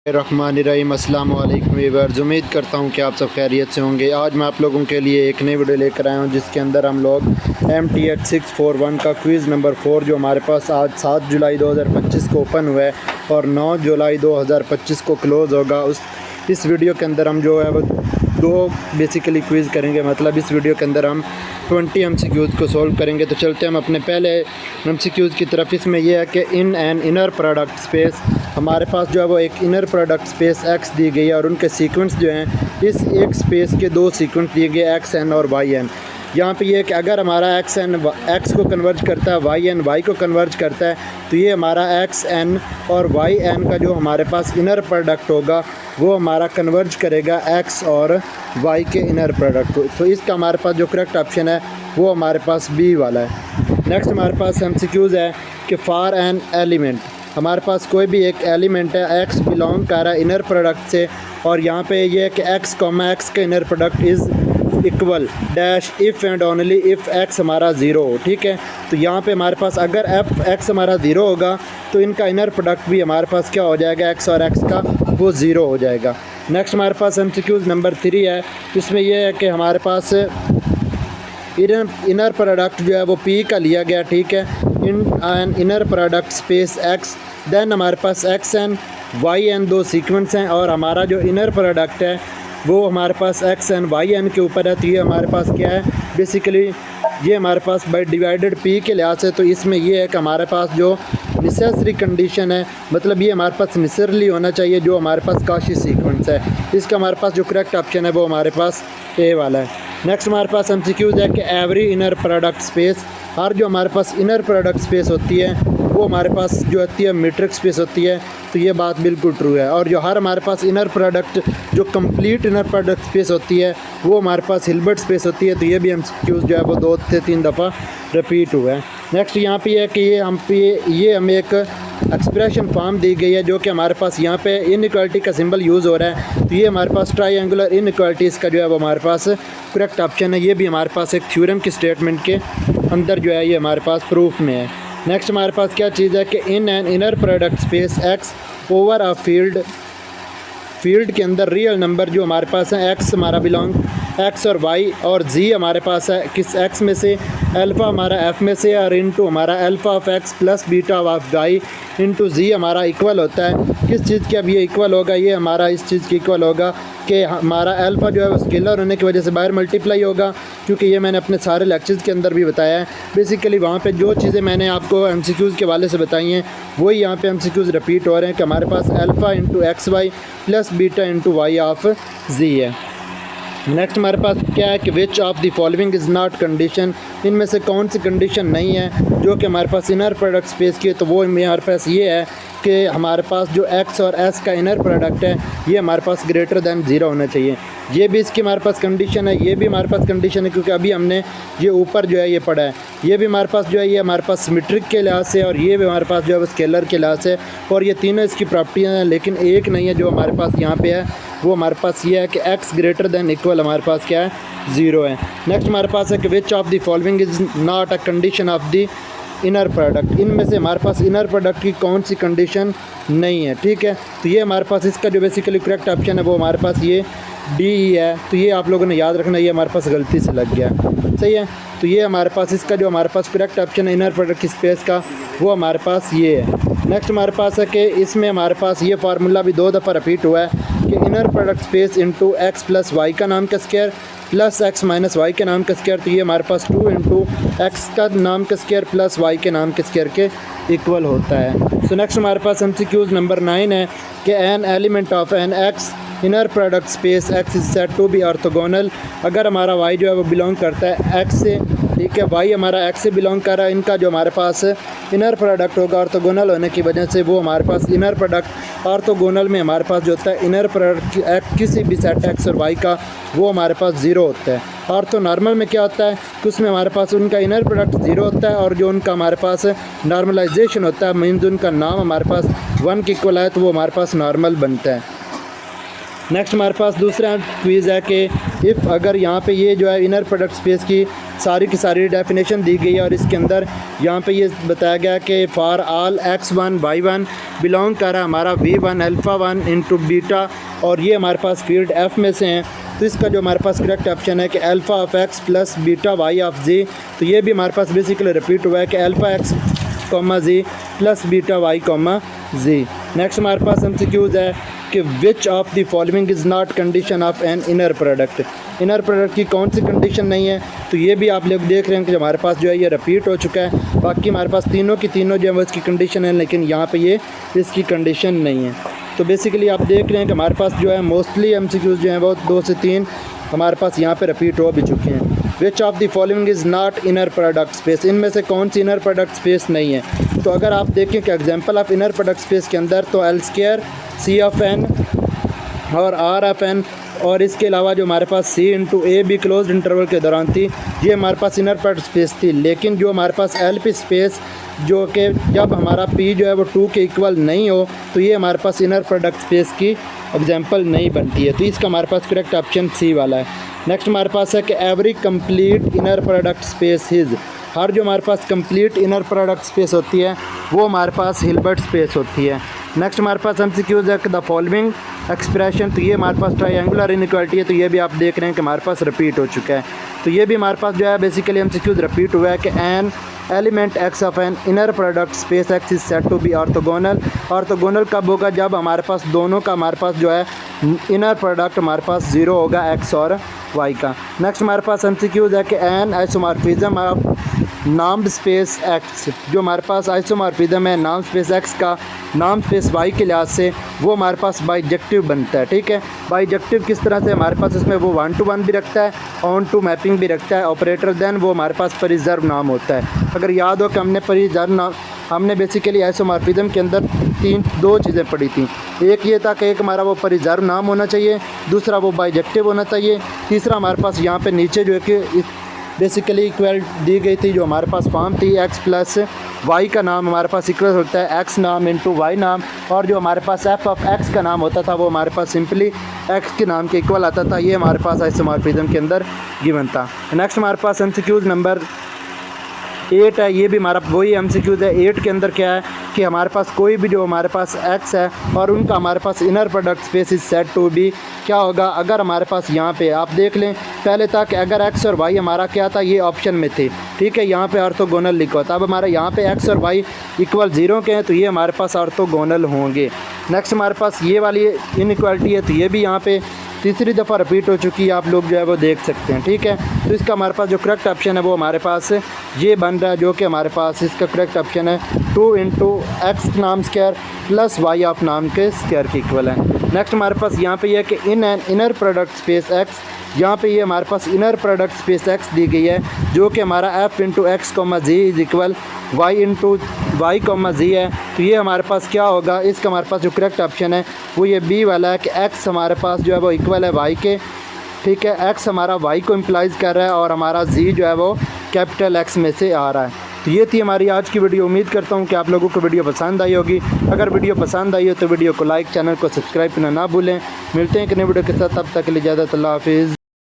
रहमानिर्रहीम। अस्सलाम वालेकुम व्यूअर्स, उम्मीद करता हूँ कि आप सब खैरियत से होंगे। आज मैं आप लोगों के लिए एक नई वीडियो लेकर आया हूँ जिसके अंदर हम लोग MTH 641 का क्विज़ नंबर 4 जो हमारे पास आज 7 जुलाई 2025 को ओपन हुआ है और 9 जुलाई 2025 को क्लोज़ होगा। इस वीडियो के अंदर हम जो है वो दो बेसिकली क्विज़ करेंगे। मतलब इस वीडियो के अंदर हम 20 MCQs को सॉल्व करेंगे। तो चलते हम अपने पहले MCQs की तरफ। इसमें यह है कि in an inner product space हमारे पास जो है वो एक इनर प्रोडक्ट स्पेस x दी गई है और उनके सीक्वेंस जो हैं इस एक स्पेस के दो सीक्वेंस दिए गए xn और yn। यहाँ पे ये है कि अगर हमारा xn x को कन्वर्ज करता है, yn y को कन्वर्ज करता है, तो ये हमारा xn और yn का जो हमारे पास इनर प्रोडक्ट होगा वो हमारा कन्वर्ज करेगा x और y के इनर प्रोडक्ट को। तो इसका हमारे पास जो करेक्ट ऑप्शन है वो हमारे पास B वाला है। नेक्स्ट हमारे पास MCQs है कि फॉर एन एलिमेंट हमारे पास कोई भी एक एलिमेंट है x बिलोंग कर रहा है इनर प्रोडक्ट से और यहाँ पे ये है कि x का inner product is equal dash if and only if x हमारा ज़ीरो हो। ठीक है, तो यहाँ पे हमारे पास अगर x हमारा ज़ीरो होगा तो इनका इनर प्रोडक्ट भी हमारे पास क्या हो जाएगा, x और x का वो ज़ीरो हो जाएगा। नेक्स्ट हमारे पास MCQs नंबर 3 है। इसमें यह है कि हमारे पास इनर प्रोडक्ट जो है वो P का लिया गया। ठीक है, in inner product space x, then हमारे पास xn yn दो सीक्वेंस हैं और हमारा जो इनर प्रोडक्ट है वो हमारे पास xn yn के ऊपर है। तो ये हमारे पास क्या है, बेसिकली ये हमारे पास बाई डिवाइडेड P के लिहाज से, तो इसमें ये है कि हमारे पास जो नेसेसरी कंडीशन है, मतलब ये हमारे पास नेसेसरली होना चाहिए जो हमारे पास काशी सीक्वेंस है। इसका हमारे पास जो करेक्ट ऑप्शन है वो हमारे पास A वाला है। नेक्स्ट हमारे पास MCQs है कि एवरी इनर प्रोडक्ट स्पेस, हर जो हमारे पास इनर प्रोडक्ट स्पेस होती है वो हमारे पास जो होती है मीट्रिक स्पेस होती है। तो ये बात बिल्कुल ट्रू है। और जो हर हमारे पास इनर प्रोडक्ट जो कंप्लीट इनर प्रोडक्ट स्पेस होती है वो हमारे पास हिल्बर्ट स्पेस होती है। तो ये भी MCQs जो है वो 2 से 3 दफ़ा रिपीट हुआ है। नेक्स्ट यहाँ पे है कि ये हमें एक एक्सप्रेशन फॉर्म दी गई है जो कि हमारे पास यहाँ पे इनइक्वालिटी का सिंबल यूज़ हो रहा है। तो ये हमारे पास ट्रायंगुलर इनइक्वालिटीज़ का जो है वो हमारे पास करेक्ट ऑप्शन है। ये भी हमारे पास एक थ्योरम की स्टेटमेंट के अंदर जो है ये हमारे पास प्रूफ में है। नेक्स्ट हमारे पास क्या चीज़ है कि in an inner product space x over a field के अंदर रियल नंबर जो हमारे पास है x हमारा बिलोंग x और y और z हमारे पास है किस x में से, अल्फ़ा हमारा f में से और इनटू हमारा alpha of x plus beta of y into z हमारा इक्वल होता है किस चीज़ के। अब ये इक्वल होगा, ये हमारा इस चीज़ की इक्वल होगा कि हमारा अल्फ़ा जो है वो स्केलर होने की वजह से बाहर मल्टीप्लाई होगा, क्योंकि ये मैंने अपने सारे लेक्चर्स के अंदर भी बताया है। बेसिकली वहाँ पे जो चीज़ें मैंने आपको MCQs के वाले से बताई हैं वही यहाँ पे MCQs रिपीट हो रहे हैं कि हमारे पास alpha into XY plus beta into y of z है। नेक्स्ट हमारे पास क्या है कि which of the following is not condition, इनमें से कौन सी कंडीशन नहीं है जो कि हमारे पास इनर प्रोडक्ट स्पेस की है। तो वो हमारे पास ये है कि हमारे पास जो x और s का इनर प्रोडक्ट है ये हमारे पास ग्रेटर दैन 0 होना चाहिए। ये भी इसकी हमारे पास कंडीशन है, ये भी हमारे पास कंडीशन है, क्योंकि अभी हमने ये ऊपर जो है ये पढ़ा है। ये भी हमारे पास जो है ये हमारे पास सिमेट्रिक के लिहाज से और ये भी हमारे पास जो है स्केलर के लिहाज से, और ये तीनों इसकी प्रॉपर्टियाँ हैं। लेकिन एक नहीं है जो हमारे पास यहाँ पे है, वो हमारे पास ये है कि x ग्रेटर दैन इक्वल हमारे पास क्या है, 0 है। नेक्स्ट हमारे पास है कि which of the following is not a condition of the inner product, इनमें से हमारे पास इनर प्रोडक्ट की कौन सी कंडीशन नहीं है। ठीक है, तो ये हमारे पास इसका जो बेसिकली करेक्ट ऑप्शन है वो हमारे पास ये D है। तो ये आप लोगों ने याद रखना, ये हमारे पास गलती से लग गया, सही है। तो ये हमारे पास इसका जो हमारे पास करेक्ट ऑप्शन है इनर प्रोडक्ट की स्पेस का वो हमारे पास ये है। नेक्स्ट हमारे पास है कि इसमें हमारे पास ये फार्मूला भी 2 दफ़ा रिपीट हुआ है कि inner product space into x plus y का नाम का square plus x minus y के नाम का स्क्वायर। तो ये हमारे पास 2 इंटू एक्स का नाम का स्क्वायर प्लस y के नाम के स्क्वायर के इक्वल होता है। सो नेक्स्ट हमारे पास MCQs नंबर 9 है कि an element of an x inner product space x is set to be orthogonal, अगर हमारा y जो है वो बिलोंग करता है x से, ठीक है, y हमारा x से बिलोंग कर रहा है, इनका जो हमारे पास इनर प्रोडक्ट होगा ऑर्थोगोनल होने की वजह से वो हमारे पास इनर प्रोडक्ट ऑर्थोगोनल में हमारे पास जो होता है इनर प्रोडक्ट किसी भी सेट x और y का वो हमारे पास 0 होता है। ऑर्थो नॉर्मल में क्या होता है कि उसमें हमारे पास उनका इनर प्रोडक्ट 0 होता है और जो उनका हमारे पास नॉर्मलाइजेशन होता है, मीन्स उनका नाम हमारे पास 1 के इक्वल है तो वो हमारे पास नॉर्मल बनता है। नेक्स्ट हमारे पास दूसरा क्विज़ है कि इफ़ अगर यहाँ पे ये जो है इनर प्रोडक्ट स्पेस की सारी डेफिनेशन दी गई है और इसके अंदर यहाँ पे ये बताया गया कि for all x1 y1 belong कर रहा है हमारा v1 अल्फ़ा 1 इंटू बीटा और ये हमारे पास फील्ड f में से हैं, तो इसका जो हमारे पास करेक्ट ऑप्शन है कि alpha of x plus beta y of z। तो ये भी हमारे पास बेसिकली रिपीट हुआ है कि alpha x comma z plus beta y comma z। Next हमारे पास एमसीक्यूज़ है कि which of the following is not condition of an inner product. Inner product की कौन सी कंडीशन नहीं है, तो ये भी आप लोग देख रहे हैं कि हमारे पास जो है ये रिपीट हो चुका है। बाकी हमारे पास तीनों की तीनों जो है वो इसकी कंडीशन है, लेकिन यहाँ पे ये इसकी कंडीशन नहीं है। तो बेसिकली आप देख रहे हैं कि हमारे पास जो है मोस्टली एमसीक्यूज़ जो हैं वो 2 से 3 हमारे पास यहाँ पे रिपीट हो भी चुके हैं। विच of the following is not inner product space, इनमें से कौन सी इनर प्रोडक्ट स्पेस नहीं है। तो अगर आप देखें कि example of inner product space के अंदर तो L square C of n और आर ऑफ एन और इसके अलावा जो हमारे पास सी इंटू ए भी क्लोज इंटरवल के दौरान थी, ये हमारे पास इनर प्रोडक्ट स्पेस थी। लेकिन जो हमारे पास एल पी स्पेस जो कि जब हमारा पी जो है वो 2 के इक्वल नहीं हो, तो ये हमारे पास इनर प्रोडक्ट स्पेस की एग्जांपल नहीं बनती है। तो इसका हमारे पास करेक्ट ऑप्शन सी वाला है। नेक्स्ट हमारे पास है कि every complete inner product space his, हर जो हमारे पास कंप्लीट इनर प्रोडक्ट स्पेस होती है वो हमारे पास हिल्बर्ट स्पेस होती है। नेक्स्ट हमारे पास एमसीक्यूज़ है कि द फॉलोइंग एक्सप्रेशन, तो ये हमारे पास ट्रायंगुलर इनइक्वालिटी है, तो ये भी आप देख रहे हैं कि हमारे पास रिपीट हो चुका है। तो ये भी हमारे पास जो है बेसिकली एमसीक्यूज़ रिपीट हुआ है कि an element x of an inner product space x is set to be orthogonal. Orthogonal कब होगा, जब हमारे पास दोनों का हमारे पास जो है इनर प्रोडक्ट हमारे पास 0 होगा x और y का। नेक्स्ट हमारे पास एमसीक्यूज़ है कि an isomorphism of normed space x, जो हमारे पास आइसोमॉर्फिज्म है नाम स्पेस x का नाम स्पेस y के लिहाज से वो हमारे पास बाइजेक्टिव बनता है। ठीक है, बाइजेक्टिव किस तरह से, हमारे पास इसमें वो 1 to 1 भी रखता है, ऑन टू मैपिंग भी रखता है ऑपरेटर, देन वो हमारे पास परिजर्व नाम होता है। अगर याद हो कि हमने परिजर्व नाम हमने बेसिकली आइसोमॉर्फिज्म के अंदर 2 चीज़ें पढ़ी थी। एक ये था कि एक हमारा वो परिजर्व नाम होना चाहिए, दूसरा वो बाइजेक्टिव होना चाहिए, तीसरा हमारे पास यहाँ पे नीचे जो है कि बेसिकली इक्वल दी गई थी, जो हमारे पास फॉर्म थी x प्लस वाई का नाम हमारे पास इक्वल होता है x नाम इंटू वाई नाम, और जो हमारे पास f ऑफ x का नाम होता था वो हमारे पास सिंपली x के नाम के इक्वल आता था। ये हमारे पास आइसोमॉर्फिज्म के अंदर गिवन था। नेक्स्ट हमारे पास एमसीक्यूज़ नंबर 8 है, ये भी हमारा वही एमसीक्यूज़ है। 8 के अंदर क्या है कि हमारे पास कोई भी जो हमारे पास x है और उनका हमारे पास inner product space is set to be, क्या होगा अगर हमारे पास यहाँ पे आप देख लें पहले था कि अगर x और y हमारा क्या था, ये ऑप्शन में थे। ठीक है, यहाँ पे ऑर्थोगोनल लिखा था। अब हमारे यहाँ पे x और y इक्वल 0 के हैं, तो ये हमारे पास ऑर्थोगोनल होंगे। नेक्स्ट हमारे पास ये वाली इनइक्वालिटी है, तो ये भी यहाँ पे तीसरी दफ़ा रिपीट हो चुकी है, आप लोग जो है वो देख सकते हैं। ठीक है, तो इसका हमारे पास जो करेक्ट ऑप्शन है वो हमारे पास ये बन रहा है, जो कि हमारे पास इसका करेक्ट ऑप्शन है 2 इंटू एक्स नाम स्क्वायर प्लस वाई ऑफ नाम के स्क्वायर के इक्वल है। नेक्स्ट हमारे पास यहाँ पे यह कि in an inner product space X, यहाँ पे ये हमारे पास इनर प्रोडक्ट स्पेस एक्स दी गई है, जो कि हमारा F into X comma G is equal Y into Y comma G है। तो ये हमारे पास क्या होगा, इसका हमारे पास जो करेक्ट ऑप्शन है वो ये बी वाला है कि एक्स हमारे पास जो है वो इक्वल है वाई के। ठीक है, एक्स हमारा वाई को इम्प्लाइज कर रहा है और हमारा जी जो है वो कैपिटल एक्स में से आ रहा है। तो ये थी हमारी आज की वीडियो। उम्मीद करता हूँ कि आप लोगों को वीडियो पसंद आई होगी। अगर वीडियो पसंद आई हो तो वीडियो को लाइक, चैनल को सब्सक्राइब करना ना भूलें। मिलते हैं एक नई वीडियो के साथ, तब तक के लिए इजाज़त, अल्लाह हाफिज़।